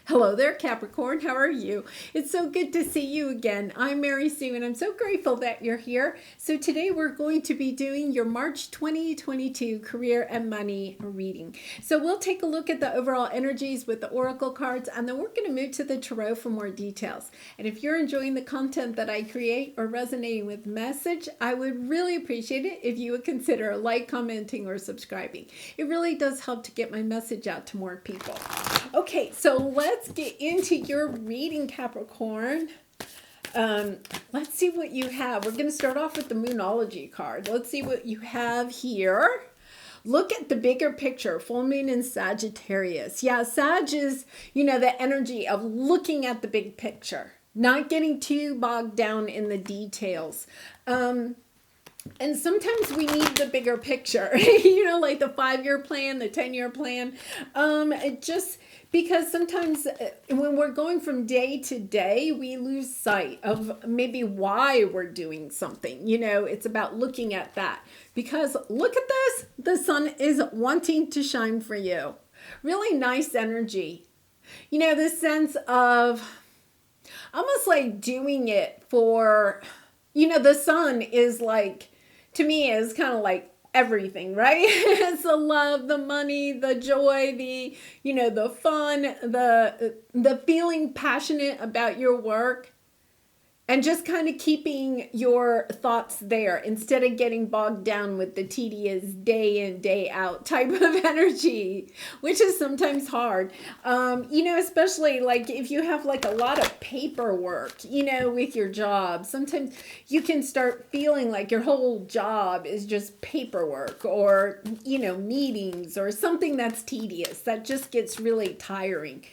Hello there, Capricorn. How are you? It's so good to see you again. I'm Mary Sue, and I'm so grateful that you're here. So today we're going to be doing your March 2022 career and money reading. So we'll take a look at the overall energies with the oracle cards, and then we're going to move to the tarot for more details. And if you're enjoying the content that I create or resonating with the message, I would really appreciate it if you would consider like, commenting, or subscribing. It really does help to get my message out to more people. Okay, so let's get into your reading, Capricorn. Let's see what you have. We're going to start off with the Moonology card. Let's see what you have here. Look at the bigger picture, full moon in Sagittarius. Yeah, Sag is, the energy of looking at the big picture, not getting too bogged down in the details. And sometimes we need the bigger picture, like the 5-year plan, the 10-year plan. Because sometimes when we're going from day to day, we lose sight of maybe why we're doing something. It's about looking at that. Because look at this, the sun is wanting to shine for you. Really nice energy. This sense of almost like doing it for, the sun is like, to me, is kind of like everything, right? It's the love, the money, the joy, the fun, the feeling passionate about your work, and just kind of keeping your thoughts there instead of getting bogged down with the tedious day in, day out type of energy, which is sometimes hard. Especially like if you have like a lot of paperwork, with your job, sometimes you can start feeling like your whole job is just paperwork or, meetings or something that's tedious that just gets really tiring.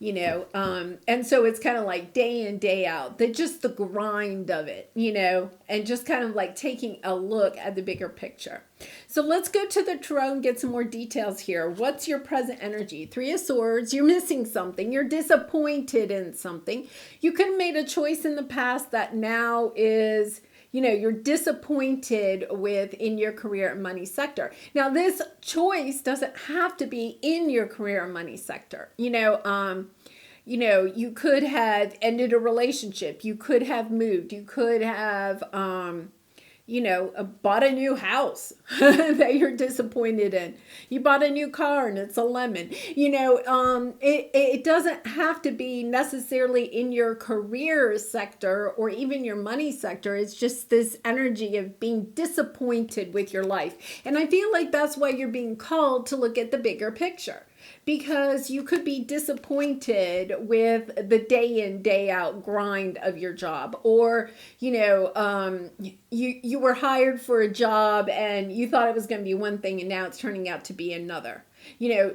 And so it's kind of like day in, day out, just the grind of it, and just kind of like taking a look at the bigger picture. So let's go to the tarot and get some more details here. What's your present energy? 3 of Swords. You're missing something. You're disappointed in something. You could have made a choice in the past that now is, you're disappointed with in your career and money sector. Now, this choice doesn't have to be in your career and money sector. You could have ended a relationship. You could have moved. You could have, bought a new house that you're disappointed in. You bought a new car and it's a lemon. It doesn't have to be necessarily in your career sector or even your money sector. It's just this energy of being disappointed with your life. And I feel like that's why you're being called to look at the bigger picture. Because you could be disappointed with the day in, day out grind of your job. Or, you were hired for a job and you thought it was going to be one thing and now it's turning out to be another.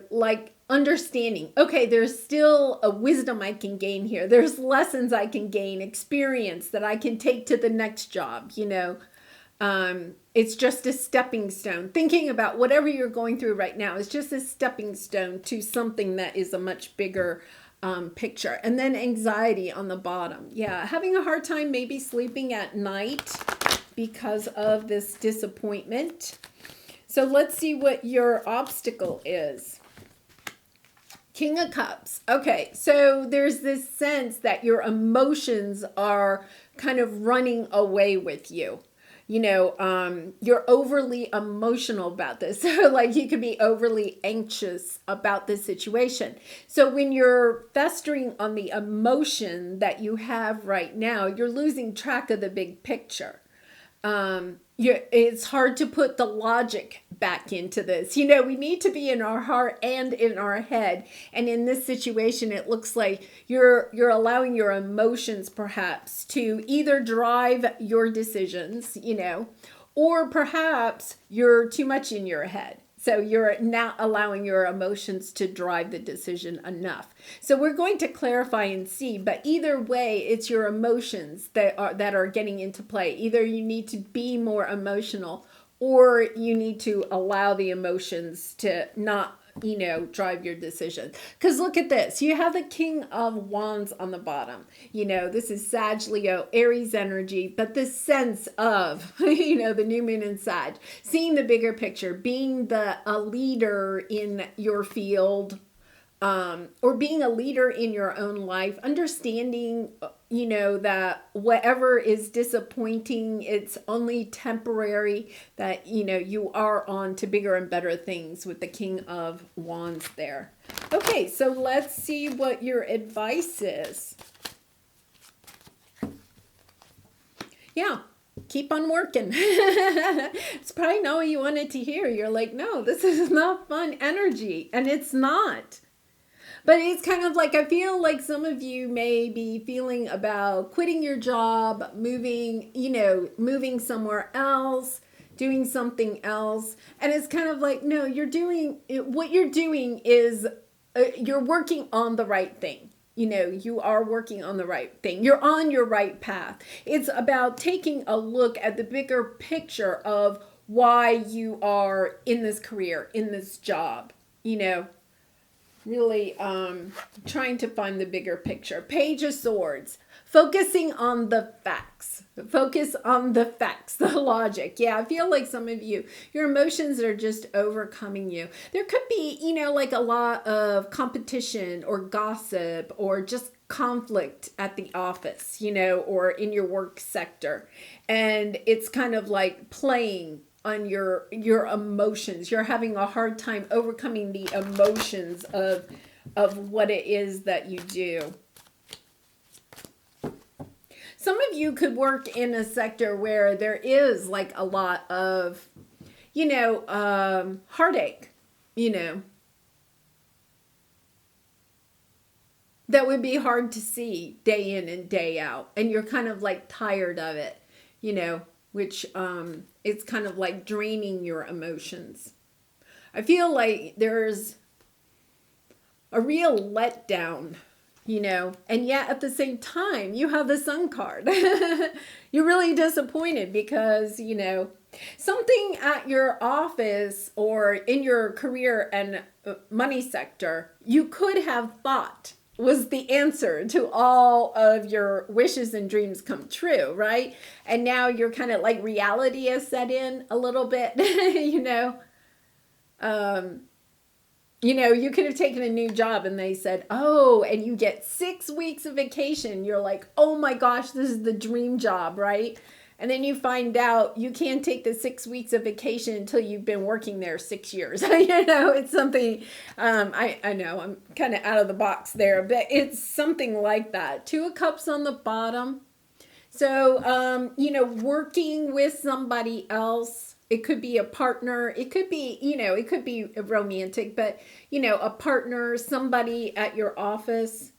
Like understanding, okay, there's still a wisdom I can gain here. There's lessons I can gain, experience that I can take to the next job, It's just a stepping stone. Thinking about whatever you're going through right now is just a stepping stone to something that is a much bigger picture. And then anxiety on the bottom. Yeah, having a hard time maybe sleeping at night because of this disappointment. So let's see what your obstacle is. King of Cups. Okay, so there's this sense that your emotions are kind of running away with you. You're overly emotional about this. Like you could be overly anxious about this situation. So when you're festering on the emotion that you have right now, you're losing track of the big picture. It's hard to put the logic back into this. We need to be in our heart and in our head. And in this situation, it looks like you're allowing your emotions perhaps to either drive your decisions, or perhaps you're too much in your head. So you're not allowing your emotions to drive the decision enough. So we're going to clarify and see, but either way, it's your emotions that are getting into play. Either you need to be more emotional or you need to allow the emotions to not drive your decision. Because look at this. You have the King of Wands on the bottom. This is Sag, Leo, Aries energy, but this sense of, the new moon in Sag, seeing the bigger picture, being a leader in your field, or being a leader in your own life, understanding, that whatever is disappointing, it's only temporary, that, you are on to bigger and better things with the King of Wands there. Okay, so let's see what your advice is. Yeah. Keep on working. It's probably not what you wanted to hear. You're like, no, this is not fun energy. And it's not. But it's kind of like, I feel like some of you may be feeling about quitting your job, moving somewhere else, doing something else. And it's kind of like, no, what you're doing is you're working on the right thing. You are working on the right thing. You're on your right path. It's about taking a look at the bigger picture of why you are in this career, in this job, really trying to find the bigger picture. Page of Swords, focusing on the facts. Focus on the facts, the logic. Yeah, I feel like some of you, your emotions are just overcoming you. There could be, like a lot of competition or gossip or just conflict at the office, or in your work sector. And it's kind of like playing on your emotions. You're having a hard time overcoming the emotions of what it is that you do. Some of you could work in a sector where there is like a lot of, heartache, that would be hard to see day in and day out. And you're kind of like tired of it, which it's kind of like draining your emotions. I feel like there's a real letdown, and yet at the same time, you have the Sun card. You're really disappointed because, something at your office or in your career and money sector, you could have thought was the answer to all of your wishes and dreams come true, right? And now you're kind of like reality has set in a little bit, you could have taken a new job and they said, oh, and you get 6 weeks of vacation. You're like, oh my gosh, this is the dream job, right? And then you find out you can't take the 6 weeks of vacation until you've been working there 6 years. It's something, I know I'm kind of out of the box there, but it's something like that. 2 of Cups on the bottom. So, working with somebody else. It could be a partner. It could be, it could be romantic, but, a partner, somebody at your office.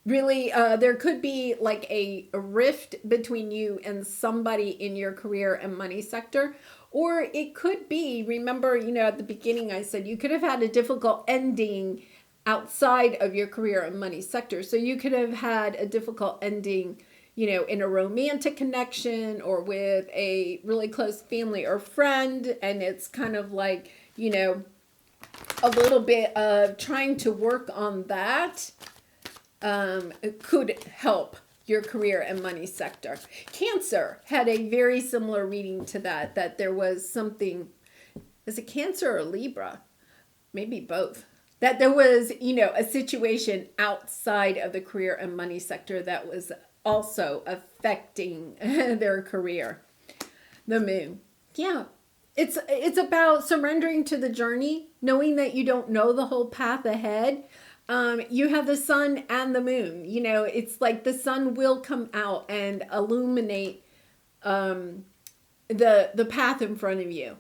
Really, there could be like a rift between you and somebody in your career and money sector. Or it could be, remember, at the beginning I said you could have had a difficult ending outside of your career and money sector. So you could have had a difficult ending, in a romantic connection or with a really close family or friend. And it's kind of like, a little bit of trying to work on that. It could help your career and money sector. Cancer had a very similar reading to that there was something, is it Cancer or Libra? Maybe both. That there was, a situation outside of the career and money sector that was also affecting their career. The Moon. Yeah. It's about surrendering to the journey, knowing that you don't know the whole path ahead. You have the Sun and the Moon. It's like the sun will come out and illuminate the path in front of you.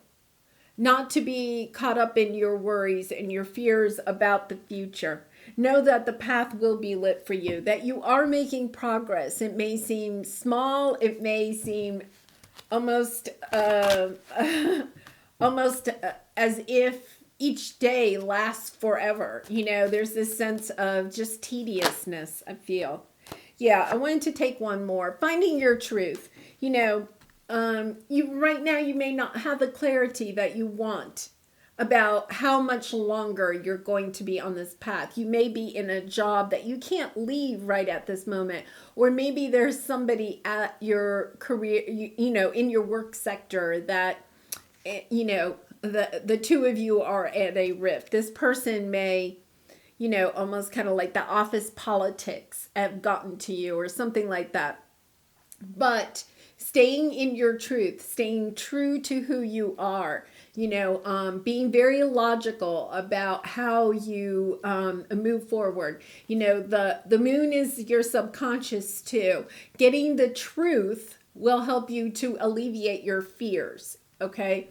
Not to be caught up in your worries and your fears about the future. Know that the path will be lit for you, that you are making progress. It may seem small. It may seem almost as if each day lasts forever. There's this sense of just tediousness, I feel. Yeah, I wanted to take one more. Finding your truth. You right now you may not have the clarity that you want about how much longer you're going to be on this path. You may be in a job that you can't leave right at this moment. Or maybe there's somebody at your career, in your work sector that, the two of you are at a rift. This person may, almost kind of like the office politics have gotten to you or something like that. But staying in your truth, staying true to who you are, being very logical about how you move forward. The moon is your subconscious too. Getting the truth will help you to alleviate your fears. Okay.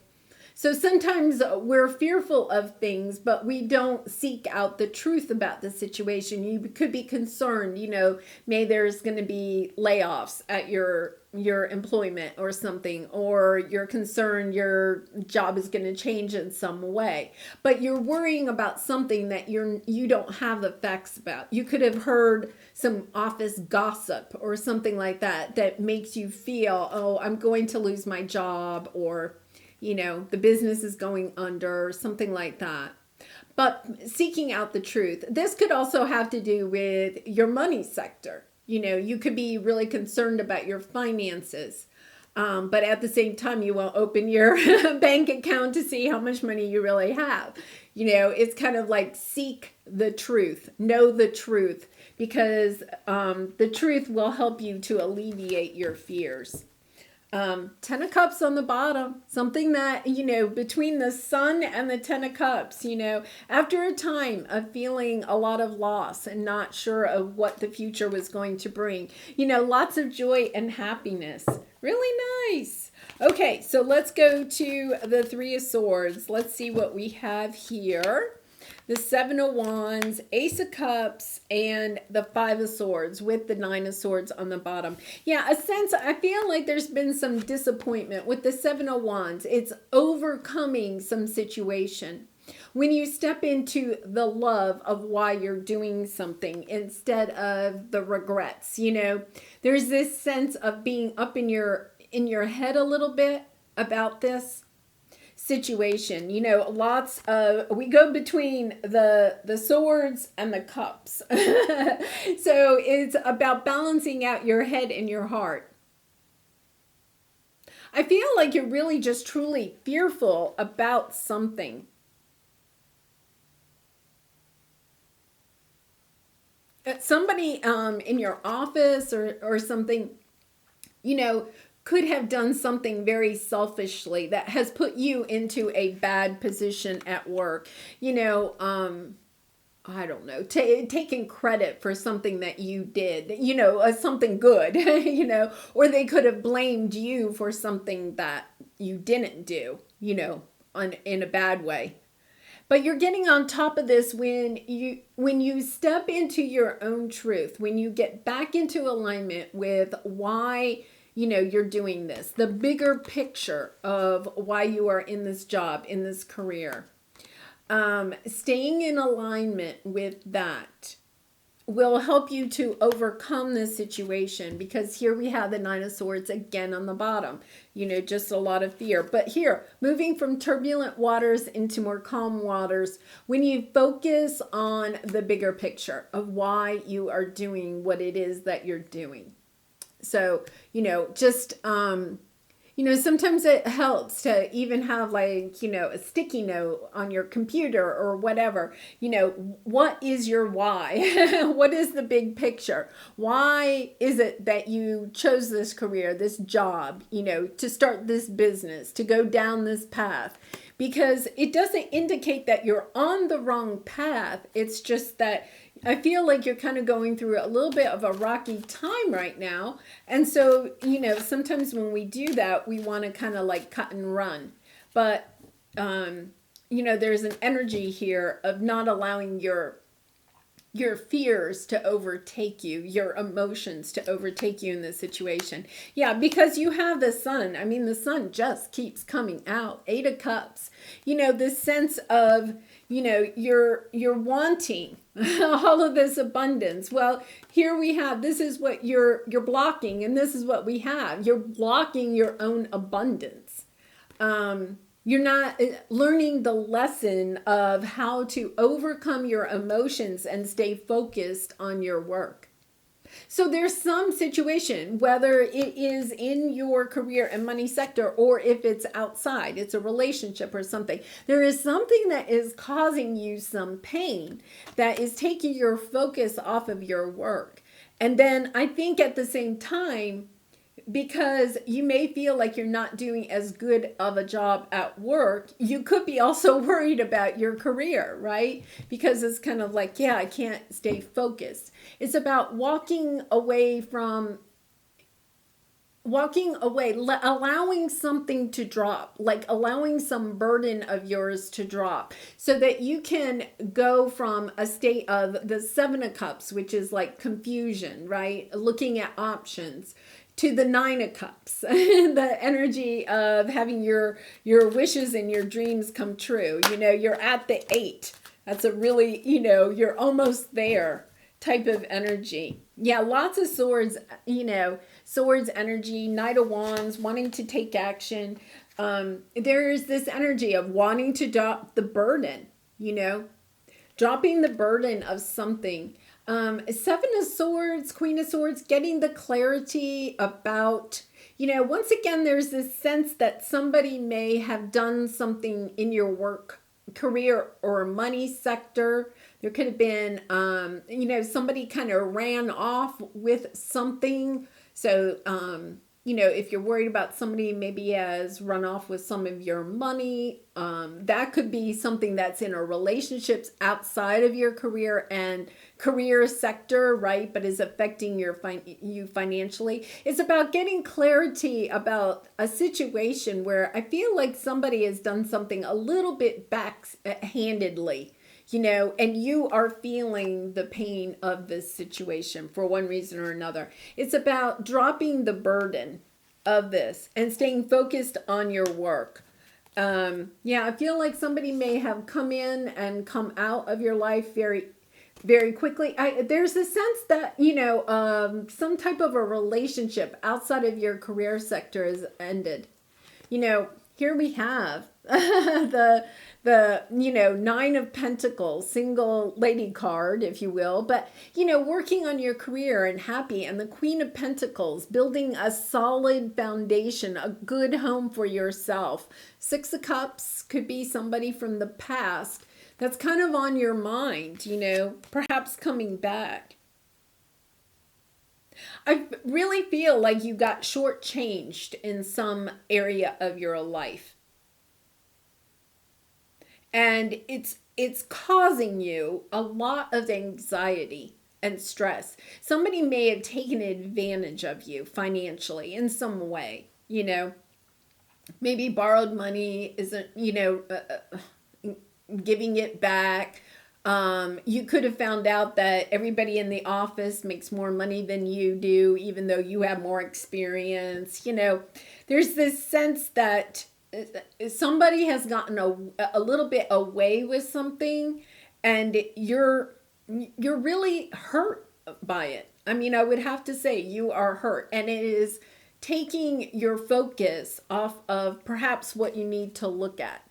So sometimes we're fearful of things, but we don't seek out the truth about the situation. You could be concerned, maybe there's going to be layoffs at your employment or something, or you're concerned your job is going to change in some way. But you're worrying about something that you don't have the facts about. You could have heard some office gossip or something like that makes you feel, oh, I'm going to lose my job, or the business is going under, or something like that. But seeking out the truth. This could also have to do with your money sector. You could be really concerned about your finances. But at the same time, you won't open your bank account to see how much money you really have. It's kind of like seek the truth, know the truth, because the truth will help you to alleviate your fears. 10 of Cups on the bottom, something that, between the Sun and the 10 of Cups, after a time of feeling a lot of loss and not sure of what the future was going to bring, lots of joy and happiness. Really nice. Okay, so let's go to the 3 of Swords. Let's see what we have here. The 7 of Wands, Ace of Cups, and the 5 of Swords with the 9 of Swords on the bottom. Yeah, I feel like there's been some disappointment with the 7 of Wands. It's overcoming some situation. When you step into the love of why you're doing something instead of the regrets, there's this sense of being up in your head a little bit about this situation. We go between the swords and the cups. So it's about balancing out your head and your heart. I feel like you're really just truly fearful about something. Somebody in your office or something, could have done something very selfishly that has put you into a bad position at work. I don't know, taking credit for something that you did, something good, or they could have blamed you for something that you didn't do, in a bad way. But you're getting on top of this when you step into your own truth, when you get back into alignment with why you're doing this, the bigger picture of why you are in this job, in this career. Staying in alignment with that will help you to overcome this situation, because here we have the 9 of Swords again on the bottom, just a lot of fear. But here, moving from turbulent waters into more calm waters, when you focus on the bigger picture of why you are doing what it is that you're doing. So, sometimes it helps to even have a sticky note on your computer or whatever. What is your why? What is the big picture? Why is it that you chose this career, this job, to start this business, to go down this path? Because it doesn't indicate that you're on the wrong path. It's just that I feel like you're kind of going through a little bit of a rocky time right now. And so, sometimes when we do that, we want to kind of cut and run. But, there's an energy here of not allowing your fears to overtake you, your emotions to overtake you in this situation. Yeah, because you have the Sun. I mean, the Sun just keeps coming out. 8 of Cups. This sense of, you're wanting all of this abundance. Well, here we have, this is what you're blocking, and this is what we have. You're blocking your own abundance. You're not learning the lesson of how to overcome your emotions and stay focused on your work. So there's some situation, whether it is in your career and money sector or if it's outside, it's a relationship or something. There is something that is causing you some pain that is taking your focus off of your work. And then I think at the same time, because you may feel like you're not doing as good of a job at work, you could be also worried about your career, right? Because it's kind of like, yeah, I can't stay focused. It's about walking away, allowing something to drop, like allowing some burden of yours to drop so that you can go from a state of the Seven of Cups, which is like confusion, right? Looking at options, to the Nine of Cups, the energy of having your wishes and your dreams come true. You're at the Eight. That's a really, you're almost there type of energy. Yeah, lots of swords, swords energy, Knight of Wands, wanting to take action. There's this energy of wanting to drop the burden, dropping the burden of something. Seven of Swords, Queen of Swords, getting the clarity about, once again, there's this sense that somebody may have done something in your work, career, or money sector. There could have been, somebody kind of ran off with something. So, if you're worried about somebody maybe has run off with some of your money, that could be something that's in a relationships outside of your career and career sector, right? But is affecting you financially. It's about getting clarity about a situation where I feel like somebody has done something a little bit backhandedly, and you are feeling the pain of this situation for one reason or another. It's about dropping the burden of this and staying focused on your work. I feel like somebody may have come in and come out of your life very, very quickly. There's a sense that, some type of a relationship outside of your career sector is ended. Here we have the Nine of Pentacles, single lady card, if you will, but working on your career and happy, and the Queen of Pentacles, building a solid foundation, a good home for yourself. Six of Cups could be somebody from the past that's kind of on your mind, perhaps coming back. I really feel like you got shortchanged in some area of your life. And it's causing you a lot of anxiety and stress. Somebody may have taken advantage of you financially in some way, maybe borrowed money, isn't, giving it back. You could have found out that everybody in the office makes more money than you do, even though you have more experience. There's this sense that somebody has gotten a little bit away with something, and you're really hurt by it. I mean, I would have to say you are hurt, and it is taking your focus off of perhaps what you need to look at,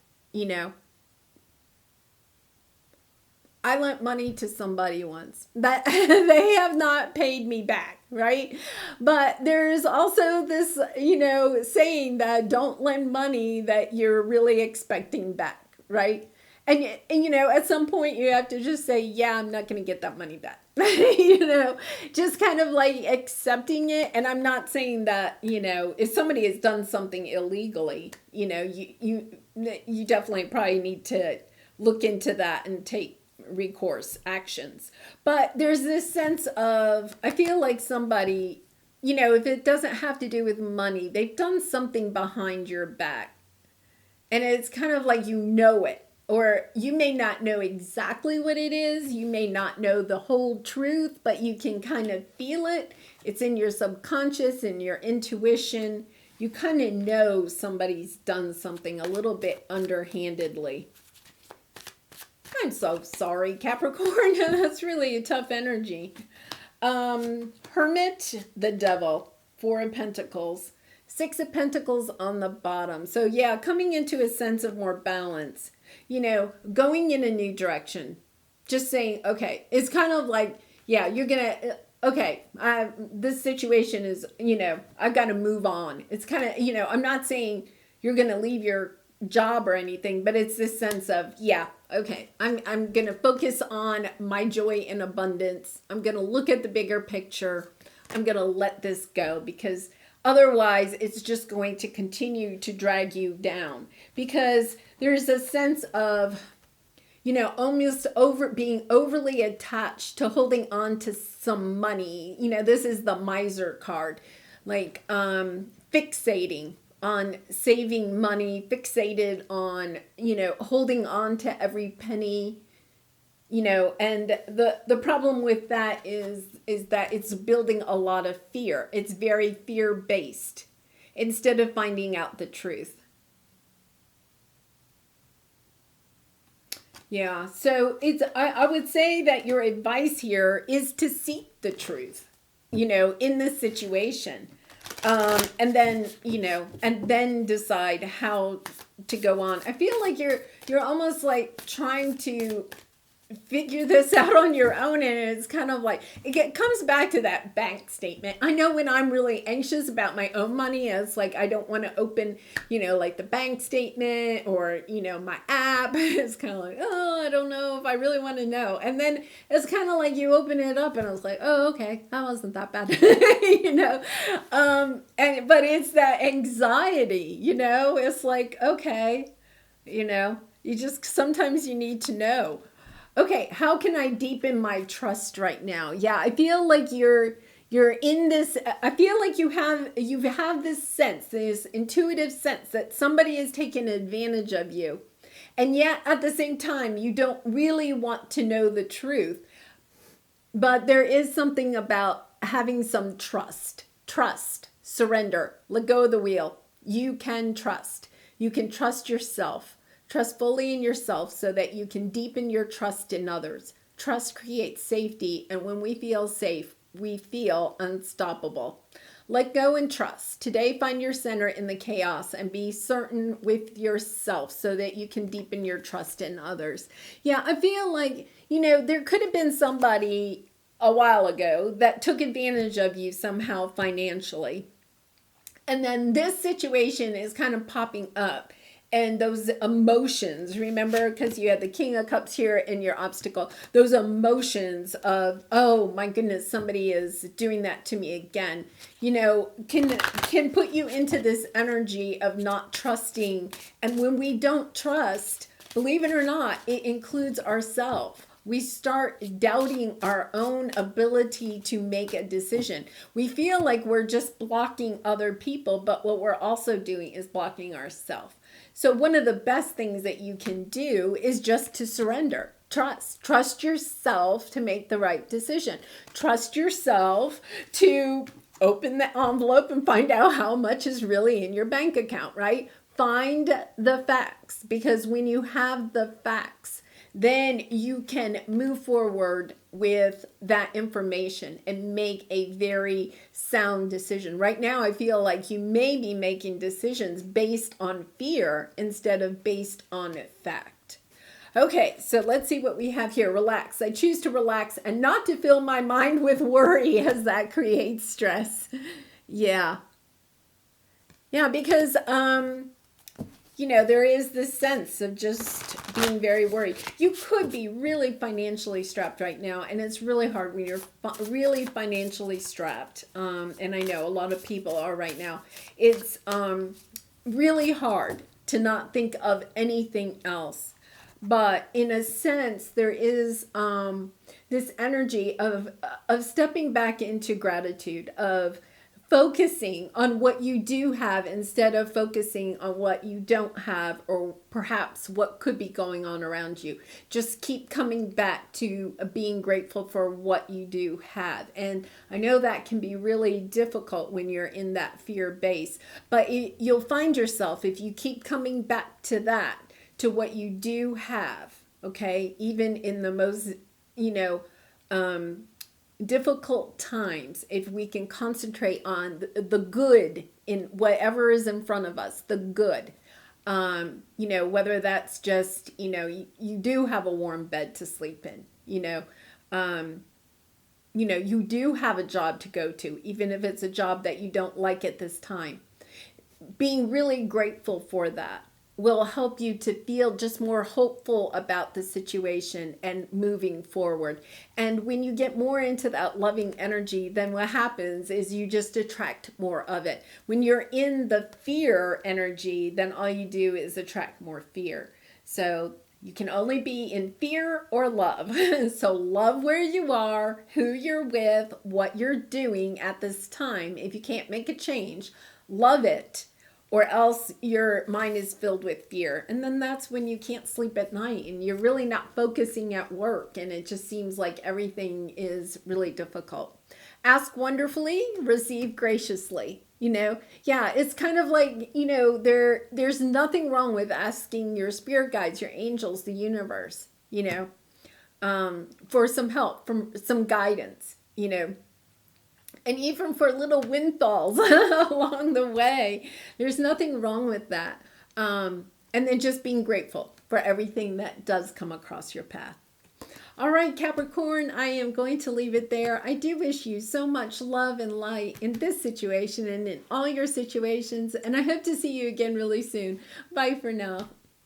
I lent money to somebody once that they have not paid me back, right? But there's also this, saying that don't lend money that you're really expecting back, right? And at some point you have to just say, yeah, I'm not going to get that money back. Just kind of like accepting it. And I'm not saying that, if somebody has done something illegally, you definitely probably need to look into that and take recourse actions. But there's this sense of, I feel like somebody, if it doesn't have to do with money, they've done something behind your back. And it's kind of like it. Or you may not know exactly what it is. You may not know the whole truth, but you can kind of feel it. It's in your subconscious and your intuition. You kind of know somebody's done something a little bit underhandedly. I'm so sorry, Capricorn. That's really a tough energy. Hermit, the Devil, Four of Pentacles, Six of Pentacles on the bottom. So yeah, coming into a sense of more balance, going in a new direction. Just saying, okay, it's kind of like, yeah, you're going to, okay, this situation is, I've got to move on. It's kind of, I'm not saying you're going to leave your job or anything, but it's this sense of, yeah, okay, I'm going to focus on my joy and abundance. I'm going to look at the bigger picture. I'm going to let this go, because otherwise it's just going to continue to drag you down, because there's a sense of, almost being overly attached to holding on to some money. This is the miser card, like fixating on saving money, fixated on, holding on to every penny, and the problem with that is that it's building a lot of fear. It's very fear-based instead of finding out the truth. Yeah, so I would say that your advice here is to seek the truth, in this situation. And then decide how to go on. I feel like you're almost like trying to figure this out on your own, and it's kind of like it comes back to that bank statement. I know when I'm really anxious about my own money, it's like I don't want to open, like the bank statement or my app. It's kind of like, oh, I don't know if I really want to know. And then it's kind of like you open it up and I was like, oh, okay, that wasn't that bad. But it's that anxiety, it's like, okay, you just sometimes you need to know. Okay, how can I deepen my trust right now? Yeah, I feel like you're in this. I feel like you have this sense, this intuitive sense that somebody is taking advantage of you, and yet at the same time you don't really want to know the truth. But there is something about having some trust, surrender, let go of the wheel. You can trust. You can trust yourself. Trust fully in yourself so that you can deepen your trust in others. Trust creates safety, and when we feel safe, we feel unstoppable. Let go and trust. Today, find your center in the chaos and be certain with yourself so that you can deepen your trust in others. Yeah, I feel like, there could have been somebody a while ago that took advantage of you somehow financially. And then this situation is kind of popping up. And those emotions, remember, because you had the King of Cups here in your obstacle, those emotions of, oh my goodness, somebody is doing that to me again, can put you into this energy of not trusting. And when we don't trust, believe it or not, it includes ourselves. We start doubting our own ability to make a decision. We feel like we're just blocking other people, but what we're also doing is blocking ourselves. So one of the best things that you can do is just to surrender. Trust yourself to make the right decision. Trust yourself to open the envelope and find out how much is really in your bank account, right? Find the facts, because when you have the facts, then you can move forward with that information and make a very sound decision. Right now, I feel like you may be making decisions based on fear instead of based on fact. Okay, so let's see what we have here. Relax. I choose to relax and not to fill my mind with worry, as that creates stress. Yeah. Yeah, because there is this sense of just being very worried. You could be really financially strapped right now, and it's really hard when you're really financially strapped. And I know a lot of people are right now. It's really hard to not think of anything else. But in a sense, there is this energy of stepping back into gratitude, of focusing on what you do have instead of focusing on what you don't have, or perhaps what could be going on around you. Just keep coming back to being grateful for what you do have. And I know that can be really difficult when you're in that fear base, but you'll find yourself, if you keep coming back to that, to what you do have, okay, even in the most, difficult times, if we can concentrate on the good in whatever is in front of us, the good, whether that's just, you do have a warm bed to sleep in, you do have a job to go to, even if it's a job that you don't like at this time. Being really grateful for that will help you to feel just more hopeful about the situation and moving forward. And when you get more into that loving energy, then what happens is you just attract more of it. When you're in the fear energy, then all you do is attract more fear. So you can only be in fear or love. So love where you are, who you're with, what you're doing at this time. If you can't make a change, love it, or else your mind is filled with fear. And then that's when you can't sleep at night and you're really not focusing at work, and it just seems like everything is really difficult. Ask wonderfully, receive graciously. Yeah, it's kind of like, there's nothing wrong with asking your spirit guides, your angels, the universe, for some help, from some guidance, and even for little windfalls along the way. There's nothing wrong with that. And then just being grateful for everything that does come across your path. All right, Capricorn, I am going to leave it there. I do wish you so much love and light in this situation and in all your situations. And I hope to see you again really soon. Bye for now.